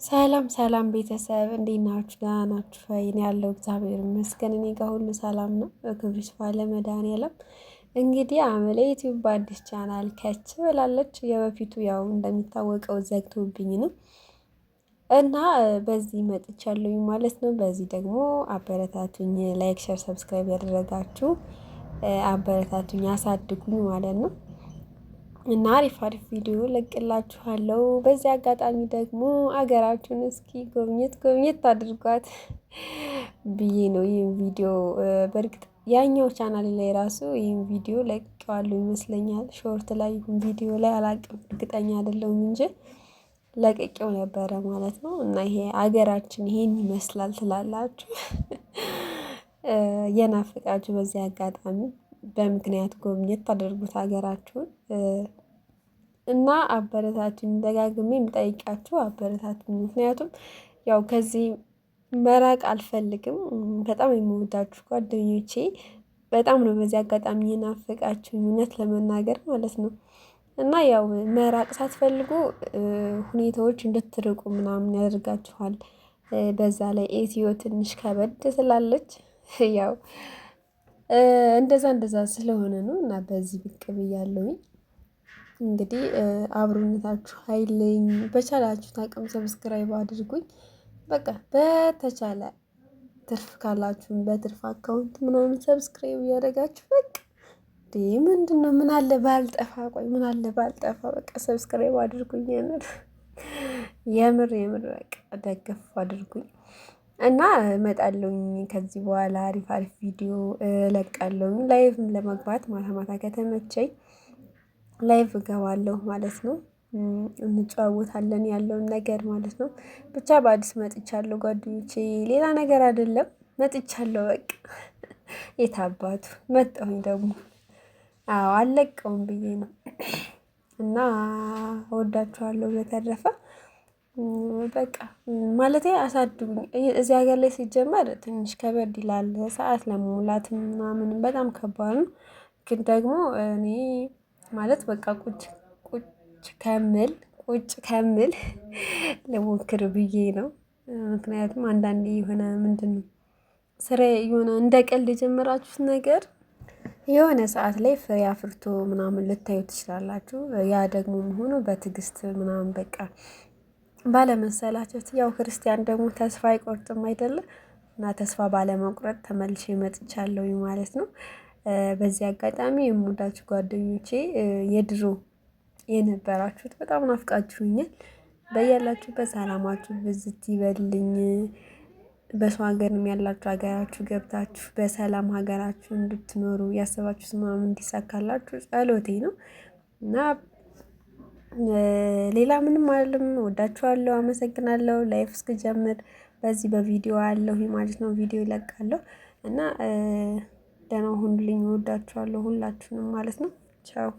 ሰላም ሰላም ቤተሰብ እንዴት ናችሁ? ደህና ናችሁ ወይ? እኔ ያለው እግዚአብሔር ይመስገን እኔ ጋር ሁሉ ሰላም ነው። ክብሩ ይስፋ ለመድኃኒዓለም። እንግዲህ አመሌ ዩቲዩብ በአዲስ ቻናል ከች ብላለች። የበፊቱ ያው እንደሚታወቀው ዘግቶብኝ ነው እና በዚህ መጥቻለሁኝ ማለት ነው። በዚህ ደግሞ አበረታቱኝ፣ ላይክ፣ ሸር፣ ሰብስክራይብ ያደረጋችሁ አበረታቱኝ፣ አሳድጉኝ ማለት ነው። እና አሪፍ አሪፍ ቪዲዮ ለቅላችኋለሁ። በዚህ አጋጣሚ ደግሞ አገራችሁን እስኪ ጎብኘት ጎብኘት አድርጓት ብዬ ነው ይህን ቪዲዮ በእርግጥ ያኛው ቻናል ላይ ራሱ ይህን ቪዲዮ ለቅቄዋለሁ ይመስለኛል። ሾርት ላይ ይሁን ቪዲዮ ላይ አላቅም፣ እርግጠኛ አይደለሁም እንጂ ለቅቄው ነበረ ማለት ነው። እና ይሄ አገራችን ይሄን ይመስላል ትላላችሁ የናፍቃችሁ በዚህ አጋጣሚ በምክንያት ጎብኘት ታደርጉት ሀገራችሁን እና አበረታቱኝ። ደጋግሜ የምጠይቃችሁ አበረታቱኝ። ምክንያቱም ያው ከዚህ መራቅ አልፈልግም። በጣም የምወዳችሁ ጓደኞቼ በጣም ነው በዚህ አጋጣሚ የናፈቃችሁኝ እውነት ለመናገር ማለት ነው። እና ያው መራቅ ሳትፈልጉ ሁኔታዎች እንድትርቁ ምናምን ያደርጋችኋል። በዛ ላይ ኢትዮ ትንሽ ከበድ ስላለች ያው እንደዛ ስለሆነ ነው እና በዚህ ብቅ ብያለሁኝ። እንግዲህ አብሮነታችሁ ኃይለኝ በቻላችሁት አቅም ሰብስክራይብ አድርጉኝ። በቃ በተቻለ ትርፍ ካላችሁም በትርፍ አካውንት ምናምን ሰብስክራይብ እያደረጋችሁ በቃ ምንድነው ምን አለ ባልጠፋ፣ ቆይ ምን አለ ባልጠፋ፣ በቃ ሰብስክራይብ አድርጉኝ። የምር በቃ ደገፍ አድርጉኝ እና እመጣለሁኝ ከዚህ በኋላ አሪፍ አሪፍ ቪዲዮ እለቃለሁኝ። ላይቭም ለመግባት ማታ ማታ ከተመቸኝ ላይቭ እገባለሁ ማለት ነው። እንጨዋወታለን ያለውን ነገር ማለት ነው። ብቻ በአዲስ መጥቻለሁ ጓደኞቼ፣ ሌላ ነገር አይደለም መጥቻለሁ በቃ። የት አባቱ መጣሁኝ ደግሞ። አዎ አልለቀውም ብዬ ነው እና እወዳችኋለሁ። በተረፈ በቃ ማለቴ አሳድጉኝ። እዚህ ሀገር ላይ ሲጀመር ትንሽ ከበድ ይላል ሰዓት ለመሙላት ምናምን በጣም ከባድ ነው። ግን ደግሞ እኔ ማለት በቃ ቁጭ ከምል ልሞክር ብዬ ነው። ምክንያቱም አንዳንዴ የሆነ ምንድነው ስራዬ የሆነ እንደ ቀልድ የጀመራችሁት ነገር የሆነ ሰዓት ላይ ፍሬ አፍርቶ ምናምን ልታዩት ትችላላችሁ። ያ ደግሞ መሆኑ በትዕግስት ምናምን በቃ ባለመሰላቸት፣ ያው ክርስቲያን ደግሞ ተስፋ አይቆርጥም አይደለም እና ተስፋ ባለመቁረጥ ተመልሼ መጥቻለሁኝ ማለት ነው። በዚህ አጋጣሚ የምወዳችሁ ጓደኞቼ የድሮ የነበራችሁት በጣም ናፍቃችሁኛል። በያላችሁበት ሰላማችሁ ብዝት ይበልኝ። በሰው ሀገርም ያላችሁ ሀገራችሁ ገብታችሁ በሰላም ሀገራችሁ እንድትኖሩ ያሰባችሁት ምናምን እንዲሳካላችሁ ጸሎቴ ነው እና ሌላ ምንም አይደለም። እወዳችኋለሁ፣ አመሰግናለሁ። ላይፍ እስክጀምር በዚህ በቪዲዮ አለሁኝ ማለት ነው። ቪዲዮ እለቃለሁ እና ደህና ሁኑልኝ። እወዳችኋለሁ ሁላችሁንም ማለት ነው። ቻው